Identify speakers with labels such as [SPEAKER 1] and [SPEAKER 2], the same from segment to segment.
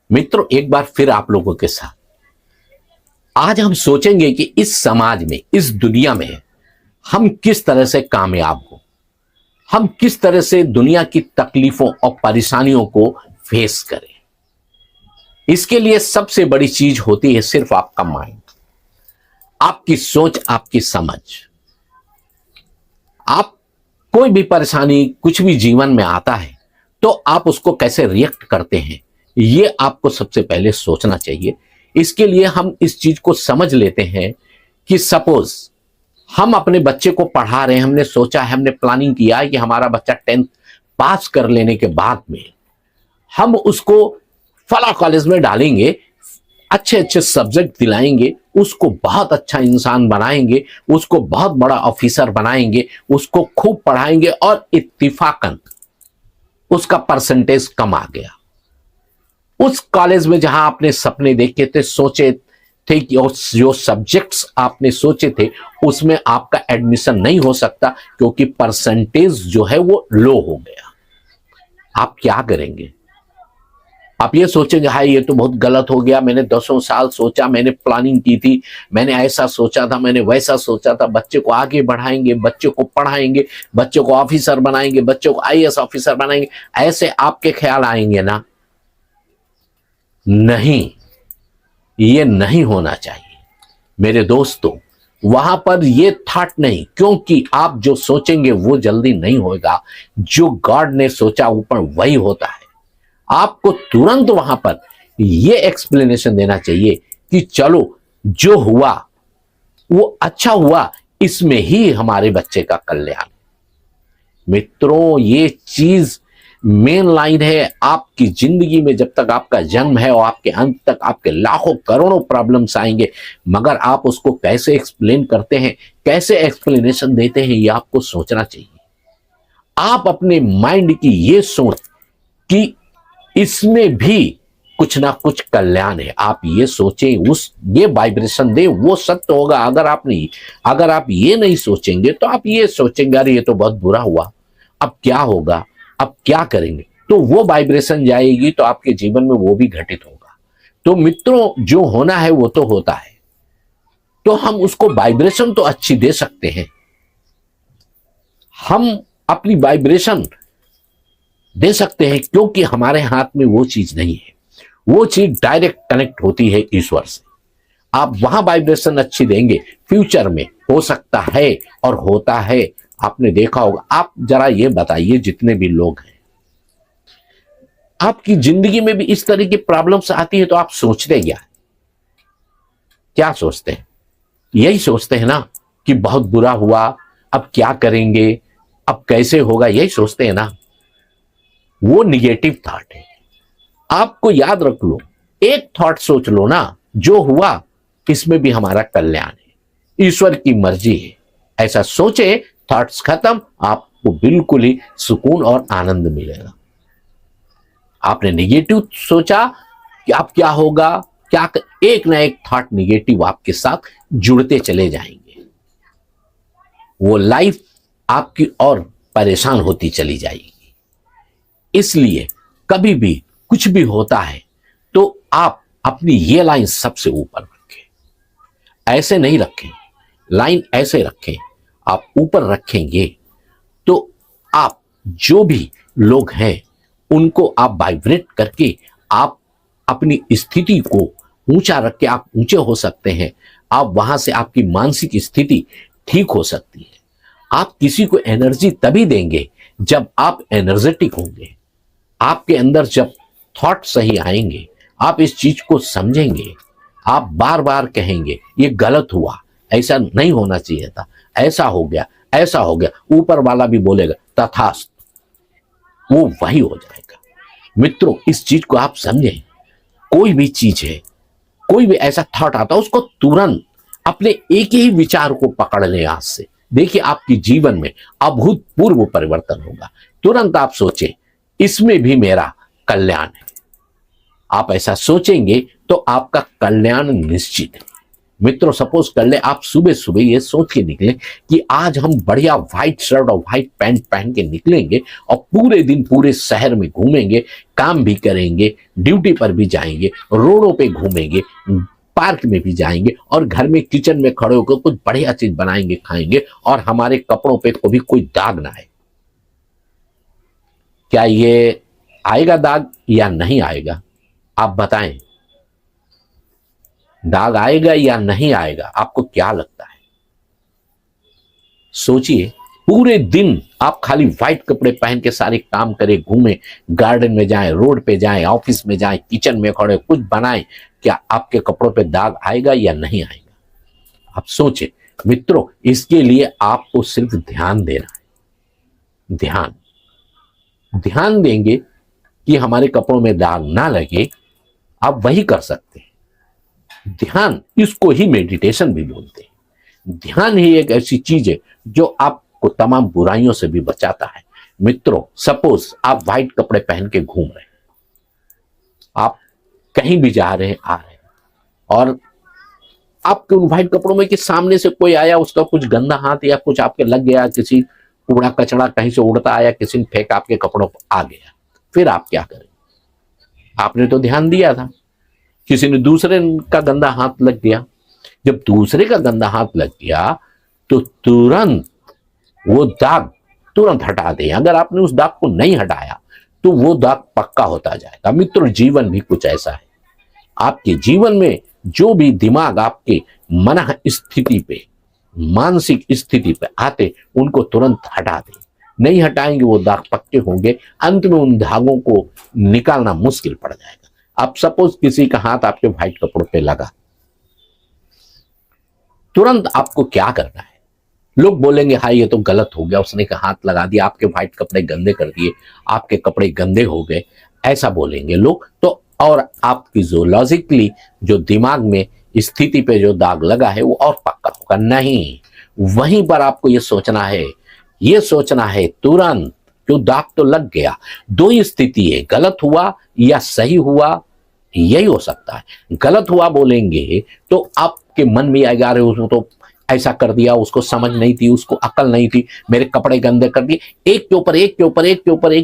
[SPEAKER 1] मित्रों, एक बार फिर आप लोगों के साथ आज हम सोचेंगे कि इस समाज में, इस दुनिया में हम किस तरह से कामयाब हो, हम किस तरह से दुनिया की तकलीफों और परेशानियों को फेस करें। इसके लिए सबसे बड़ी चीज होती है सिर्फ आपका माइंड, आपकी सोच, आपकी समझ। आप कोई भी परेशानी, कुछ भी जीवन में आता है तो आप उसको कैसे रिएक्ट करते हैं, ये आपको सबसे पहले सोचना चाहिए। इसके लिए हम इस चीज को समझ लेते हैं कि सपोज हम अपने बच्चे को पढ़ा रहे हैं, हमने सोचा है, हमने प्लानिंग किया है कि हमारा बच्चा 10th पास कर लेने के बाद में हम उसको फला कॉलेज में डालेंगे, अच्छे अच्छे सब्जेक्ट दिलाएंगे, उसको बहुत अच्छा इंसान बनाएंगे, उसको बहुत बड़ा ऑफिसर बनाएंगे, उसको खूब पढ़ाएंगे और इत्तिफाकन उसका परसेंटेज कम आ गया। उस कॉलेज में जहां आपने सपने देखे थे, सोचे थे कि जो सब्जेक्ट्स आपने सोचे थे उसमें आपका एडमिशन नहीं हो सकता क्योंकि परसेंटेज जो है वो लो हो गया। आप क्या करेंगे? आप ये सोचेंगे हाय ये तो बहुत गलत हो गया, मैंने 10 साल सोचा, मैंने प्लानिंग की थी, मैंने ऐसा सोचा था, मैंने वैसा सोचा था, बच्चे को आगे बढ़ाएंगे, बच्चे को पढ़ाएंगे, बच्चे को ऑफिसर बनाएंगे, बच्चे को आईएएस ऑफिसर बनाएंगे, ऐसे आपके ख्याल आएंगे ना? नहीं, ये नहीं होना चाहिए मेरे दोस्तों। वहां पर ये थॉट नहीं, क्योंकि आप जो सोचेंगे वो जल्दी नहीं होगा। जो गॉड ने सोचा ऊपर वही होता है। आपको तुरंत वहां पर ये एक्सप्लेनेशन देना चाहिए कि चलो जो हुआ वो अच्छा हुआ, इसमें ही हमारे बच्चे का कल्याण। मित्रों, ये चीज मेन लाइन है आपकी जिंदगी में। जब तक आपका जन्म है और आपके अंत तक आपके लाखों करोड़ों प्रॉब्लम्स आएंगे, मगर आप उसको कैसे एक्सप्लेन करते हैं, कैसे एक्सप्लेनेशन देते हैं, ये आपको सोचना चाहिए। आप अपने माइंड की ये सोच कि इसमें भी कुछ ना कुछ कल्याण है, आप ये सोचें, उस ये वाइब्रेशन दे, वो सत्य होगा। अगर आप ये नहीं सोचेंगे तो आप ये सोचेंगे अरे ये तो बहुत बुरा हुआ, अब क्या होगा, अब क्या करेंगे, तो वो वाइब्रेशन जाएगी तो आपके जीवन में वो भी घटित होगा। तो मित्रों, जो होना है वो तो होता है, तो हम उसको वाइब्रेशन तो अच्छी दे सकते हैं। हम अपनी वाइब्रेशन दे सकते हैं क्योंकि हमारे हाथ में वो चीज नहीं है। वो चीज डायरेक्ट कनेक्ट होती है ईश्वर से। आप वहां वाइब्रेशन अच्छी देंगे, फ्यूचर में हो सकता है और होता है। आपने देखा होगा। आप जरा ये बताइए, जितने भी लोग हैं आपकी जिंदगी में भी इस तरह की प्रॉब्लम्स आती है तो आप सोचते क्या सोचते हैं? यही सोचते हैं ना कि बहुत बुरा हुआ, अब क्या करेंगे, अब कैसे होगा, यही सोचते हैं ना। वो निगेटिव थॉट है। आपको याद रख लो, एक थॉट सोच लो ना, जो हुआ इसमें भी हमारा कल्याण है, ईश्वर की मर्जी है। ऐसा सोचे, थॉट्स खत्म, आपको बिल्कुल ही सुकून और आनंद मिलेगा। आपने निगेटिव सोचा कि अब क्या होगा, एक ना एक थॉट निगेटिव आपके साथ जुड़ते चले जाएंगे। वो लाइफ आपकी और परेशान होती चली जाएगी। इसलिए कभी भी कुछ भी होता है तो आप अपनी ये लाइन सबसे ऊपर रखें। ऐसे नहीं रखें, लाइन ऐसे रखें। आप ऊपर रखेंगे तो आप जो भी लोग हैं उनको आप वाइब्रेट करके आप अपनी स्थिति को ऊंचा रख के आप ऊंचे हो सकते हैं। आप वहां से आपकी मानसिक स्थिति ठीक हो सकती है। आप किसी को एनर्जी तभी देंगे जब आप एनर्जेटिक होंगे। आपके अंदर जब थॉट सही आएंगे, आप इस चीज को समझेंगे, आप बार बार कहेंगे ये गलत हुआ, ऐसा नहीं होना चाहिए था, ऐसा हो गया, ऐसा हो गया, ऊपर वाला भी बोलेगा तथास्तु, वो वही हो जाएगा। मित्रों, इस चीज को आप समझें। कोई भी चीज है, कोई भी ऐसा थॉट आता है, उसको तुरंत अपने एक ही विचार को पकड़ लें आज से। देखिए आपके जीवन में अभूतपूर्व परिवर्तन होगा। तुरंत आप सोचें इसमें भी मेरा कल्याण है। आप ऐसा सोचेंगे तो आपका कल्याण निश्चित है। मित्रों सपोज कर ले आप सुबह सुबह ये सोच के निकले कि आज हम बढ़िया व्हाइट शर्ट और व्हाइट पैंट पहन के निकलेंगे और पूरे दिन पूरे शहर में घूमेंगे, काम भी करेंगे, ड्यूटी पर भी जाएंगे, रोडों पे घूमेंगे, पार्क में भी जाएंगे और घर में किचन में खड़े होकर कुछ बढ़िया चीज बनाएंगे, खाएंगे और हमारे कपड़ों पे कभी कोई दाग ना आए। क्या ये आएगा दाग या नहीं आएगा? आप बताएं, दाग आएगा या नहीं आएगा? आपको क्या लगता है? सोचिए, पूरे दिन आप खाली व्हाइट कपड़े पहन के सारे काम करें, घूमें, गार्डन में जाएं, रोड पे जाएं, ऑफिस में जाएं, किचन में खड़े कुछ बनाएं, क्या आपके कपड़ों पे दाग आएगा या नहीं आएगा? आप सोचें मित्रों, इसके लिए आपको सिर्फ ध्यान देना है। ध्यान देंगे कि हमारे कपड़ों में दाग ना लगे, आप वही कर सकते हैं। ध्यान, इसको ही मेडिटेशन भी बोलते हैं। ध्यान ही एक ऐसी चीज है जो आपको तमाम बुराइयों से भी बचाता है। मित्रों सपोज आप व्हाइट कपड़े पहन के घूम रहे हैं, आप कहीं भी जा रहे हैं, आ रहे हैं, और आपके उन व्हाइट कपड़ों में कि सामने से कोई आया, उसका कुछ गंदा हाथ या कुछ आपके लग गया, किसी कूड़ा कचड़ा कहीं से उड़ता आया, किसी ने फेंका आपके कपड़ों पर आ गया, फिर आप क्या करें? आपने तो ध्यान दिया था, किसी ने दूसरे का गंदा हाथ लग गया। जब दूसरे का गंदा हाथ लग गया तो तुरंत वो दाग तुरंत हटा दें। अगर आपने उस दाग को नहीं हटाया तो वो दाग पक्का होता जाएगा। मित्रों जीवन भी कुछ ऐसा है। आपके जीवन में जो भी दिमाग आपके मन स्थिति पे, मानसिक स्थिति पे आते, उनको तुरंत हटा दें। नहीं हटाएंगे वो दाग पक्के होंगे, अंत में उन दागों को निकालना मुश्किल पड़ जाएगा। अब सपोज किसी का हाथ आपके व्हाइट कपड़ों पे लगा, तुरंत आपको क्या करना है? लोग बोलेंगे हाँ ये तो गलत हो गया, उसने का हाथ लगा दिया, आपके व्हाइट कपड़े गंदे कर दिए, आपके कपड़े गंदे हो गए, ऐसा बोलेंगे लोग। तो और आपकी जो लॉजिकली जो दिमाग में स्थिति पे जो दाग लगा है वो और पक्का होगा नहीं। वहीं पर आपको ये सोचना है तुरंत, जो दाग तो लग गया। दो ही स्थिति है, गलत हुआ या सही हुआ, यही हो सकता है। गलत हुआ बोलेंगे तो आपके मन में आएगा अरे उसने तो ऐसा कर दिया, उसको समझ नहीं थी, उसको अकल नहीं थी, मेरे कपड़े गंदे कर दिए। एक के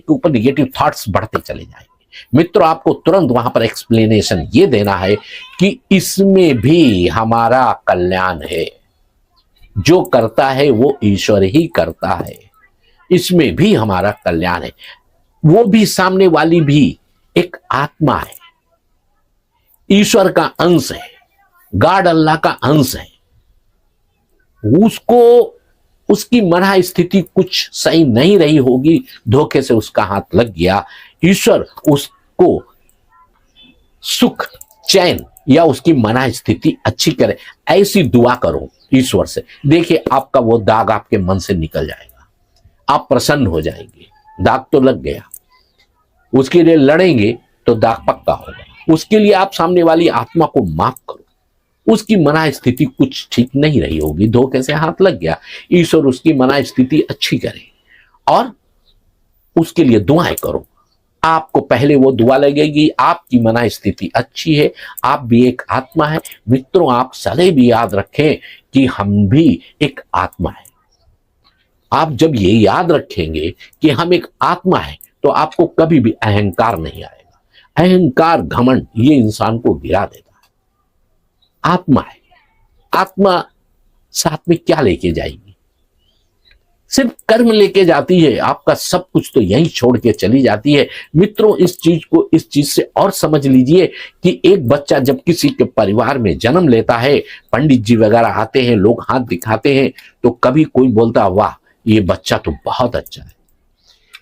[SPEAKER 1] ऊपर निगेटिव थॉट्स बढ़ते चले जाएंगे। मित्रों आपको तुरंत वहां पर एक्सप्लेनेशन ये देना है कि इसमें भी हमारा कल्याण है। जो करता है वो ईश्वर ही करता है, इसमें भी हमारा कल्याण है। वो भी, सामने वाली भी एक आत्मा है, ईश्वर का अंश है, गॉड अल्लाह का अंश है। उसको उसकी मना स्थिति कुछ सही नहीं रही होगी, धोखे से उसका हाथ लग गया, ईश्वर उसको सुख चैन या उसकी मना स्थिति अच्छी करे, ऐसी दुआ करो ईश्वर से। देखिए आपका वो दाग आपके मन से निकल जाएगा, आप प्रसन्न हो जाएंगे। दाग तो लग गया, उसके लिए लड़ेंगे तो दाग पक्का होगा। उसके लिए आप सामने वाली आत्मा को माफ करो, उसकी मना स्थिति कुछ ठीक नहीं रही होगी, धोखे से हाथ लग गया, ईश्वर उसकी मना स्थिति अच्छी करे और उसके लिए दुआएं करो। आपको पहले वो दुआ लगेगी, आपकी मना स्थिति अच्छी है, आप भी एक आत्मा है। मित्रों आप सदैव भी याद रखें कि हम भी एक आत्मा है। आप जब ये याद रखेंगे कि हम एक आत्मा है तो आपको कभी भी अहंकार नहीं आएगा। अहंकार, घमंड ये इंसान को गिरा देता है। आत्मा है, आत्मा साथ में क्या लेके जाएगी? सिर्फ कर्म लेके जाती है, आपका सब कुछ तो यहीं छोड़ के चली जाती है। मित्रों इस चीज से और समझ लीजिए कि एक बच्चा जब किसी के परिवार में जन्म लेता है, पंडित जी वगैरह आते हैं, लोग हाथ दिखाते हैं, तो कभी कोई बोलता वाह ये बच्चा तो बहुत अच्छा है,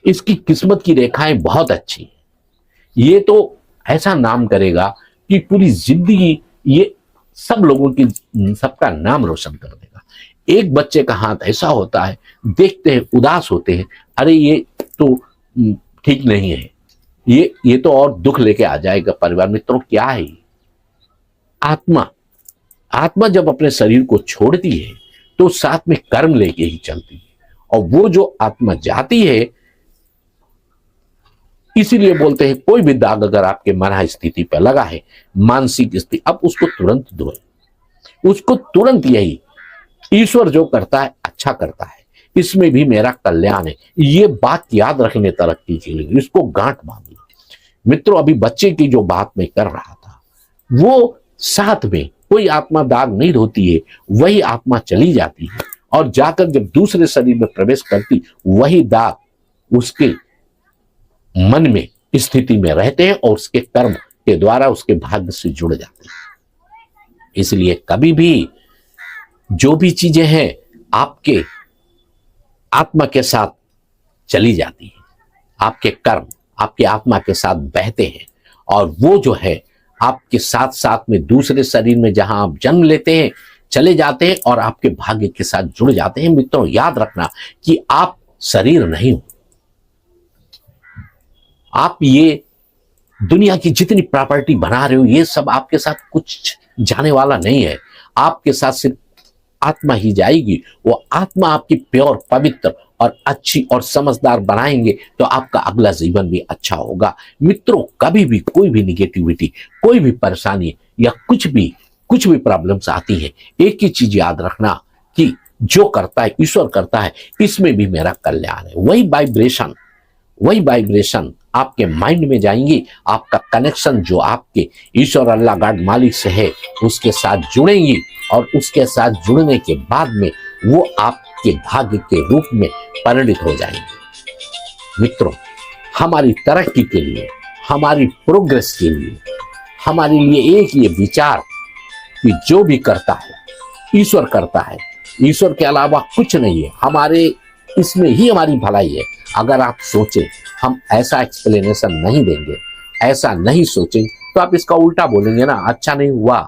[SPEAKER 1] इसकी किस्मत की रेखाएं बहुत अच्छी है, ये तो ऐसा नाम करेगा कि पूरी जिंदगी ये सब लोगों की, सबका नाम रोशन कर देगा। एक बच्चे का हाथ ऐसा होता है, देखते हैं उदास होते हैं, अरे ये तो ठीक नहीं है, ये तो और दुख लेके आ जाएगा परिवार। मित्रों क्या है आत्मा जब अपने शरीर को छोड़ती है तो साथ में कर्म लेके ही चलती है, और वो जो आत्मा जाती है, इसीलिए बोलते हैं कोई भी दाग अगर आपके मना स्थिति पर लगा है, मानसिक स्थिति, अब उसको तुरंत धोएं। उसको तुरंत यही, ईश्वर जो करता है अच्छा करता है, इसमें भी मेरा कल्याण है, ये बात याद रखने तरक्की के लिए, इसको गांठ बांध लो। मित्रों, अभी बच्चे की जो बात मैं कर रहा था, वो साथ में कोई आत्मा दाग नहीं होती है, वही आत्मा चली जाती है और जाकर जब दूसरे शरीर में प्रवेश करती, वही दाग उसके मन में स्थिति में रहते हैं और उसके कर्म के द्वारा उसके भाग्य से जुड़ जाते हैं। इसलिए कभी भी जो भी चीजें हैं आपके आत्मा के साथ चली जाती है, आपके कर्म आपके आत्मा के साथ बहते हैं और वो जो है आपके साथ साथ में दूसरे शरीर में जहां आप जन्म लेते हैं चले जाते हैं और आपके भाग्य के साथ जुड़ जाते हैं। मित्रों, याद रखना कि आप शरीर नहीं हो। आप ये दुनिया की जितनी प्रॉपर्टी बना रहे हो, ये सब आपके साथ कुछ जाने वाला नहीं है। आपके साथ सिर्फ आत्मा ही जाएगी। वो आत्मा आपकी प्योर, पवित्र और अच्छी और समझदार बनाएंगे तो आपका अगला जीवन भी अच्छा होगा। मित्रों, कभी भी कोई भी निगेटिविटी, कोई भी परेशानी या कुछ भी प्रॉब्लम्स आती है, एक ही चीज याद रखना कि जो करता है ईश्वर करता है, इसमें भी मेरा कल्याण है। वही वाइब्रेशन आपके माइंड में जाएंगी, आपका कनेक्शन जो आपके ईश्वर, अल्लाह, गॉड, मालिक से है उसके साथ जुड़ेंगी और उसके साथ जुड़ने के बाद में वो आपके भाग्य के रूप में परिणित हो जाएंगे। मित्रों, हमारी तरक्की के लिए, हमारी प्रोग्रेस के लिए, हमारे लिए एक ये विचार कि जो भी करता है ईश्वर करता है, ईश्वर के अलावा कुछ नहीं है, हमारे इसमें ही हमारी भलाई है। अगर आप सोचें हम ऐसा एक्सप्लेनेशन नहीं देंगे, ऐसा नहीं सोचें, तो आप इसका उल्टा बोलेंगे ना, अच्छा नहीं हुआ,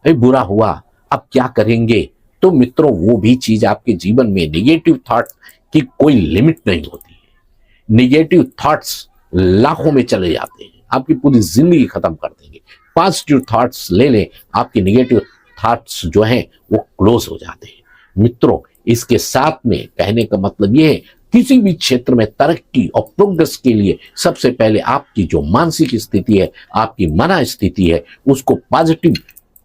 [SPEAKER 1] बुरा हुआ, अब क्या करेंगे। तो मित्रों, वो भी चीज आपके जीवन में, निगेटिव थॉट की कोई लिमिट नहीं होती है। निगेटिव थॉट्स लाखों में चले जाते हैं, आपकी पूरी जिंदगी खत्म कर देंगे। पॉजिटिव थॉट्स ले लें, आपके निगेटिव थॉट्स जो हैं वो क्लोज हो जाते हैं। मित्रों, इसके साथ में कहने का मतलब ये है, किसी भी क्षेत्र में तरक्की और प्रोग्रेस के लिए सबसे पहले आपकी जो मानसिक स्थिति है, आपकी मना स्थिति है, उसको पॉजिटिव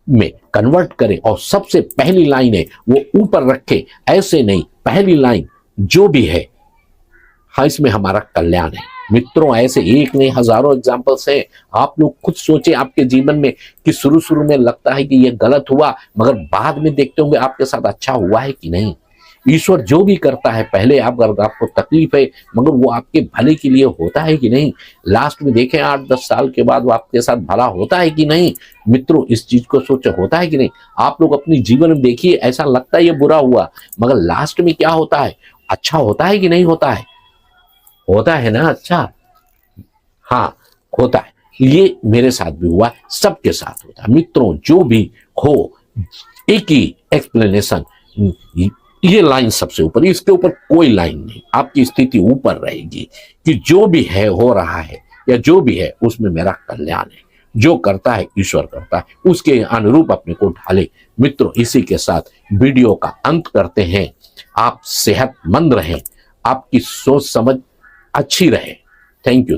[SPEAKER 1] में कन्वर्ट करें और सबसे पहली लाइन है वो ऊपर रखें। ऐसे नहीं, पहली लाइन जो भी है, हाँ, इसमें हमारा कल्याण है। मित्रों, ऐसे एक नहीं हजारों एग्जाम्पल्स हैं। आप लोग खुद सोचें आपके जीवन में कि शुरू में लगता है कि ये गलत हुआ, मगर बाद में देखते होंगे आपके साथ अच्छा हुआ है कि नहीं। ईश्वर जो भी करता है, पहले अगर आपको तकलीफ है, मगर वो आपके भले के लिए होता है कि नहीं। लास्ट में देखें 8-10 साल के बाद वो आपके साथ भला होता है कि नहीं। मित्रों, इस चीज को सोचो, होता है कि नहीं। आप लोग अपनी जीवन में देखिए, ऐसा लगता है ये बुरा हुआ, मगर लास्ट में क्या होता है, अच्छा होता है कि नहीं होता है। होता है ना अच्छा, हाँ होता है। ये मेरे साथ भी हुआ, सबके साथ होता है। मित्रों, जो भी हो, एक ही एक्सप्लेनेशन, ये लाइन सबसे ऊपर, इसके ऊपर कोई लाइन नहीं। आपकी स्थिति ऊपर रहेगी कि जो भी है, हो रहा है या जो भी है, उसमें मेरा कल्याण है। जो करता है ईश्वर करता है, उसके अनुरूप अपने को ढाले। मित्रों, इसी के साथ वीडियो का अंत करते हैं। आप सेहतमंद रहें, आपकी सोच समझ अच्छी रहे। Thank you.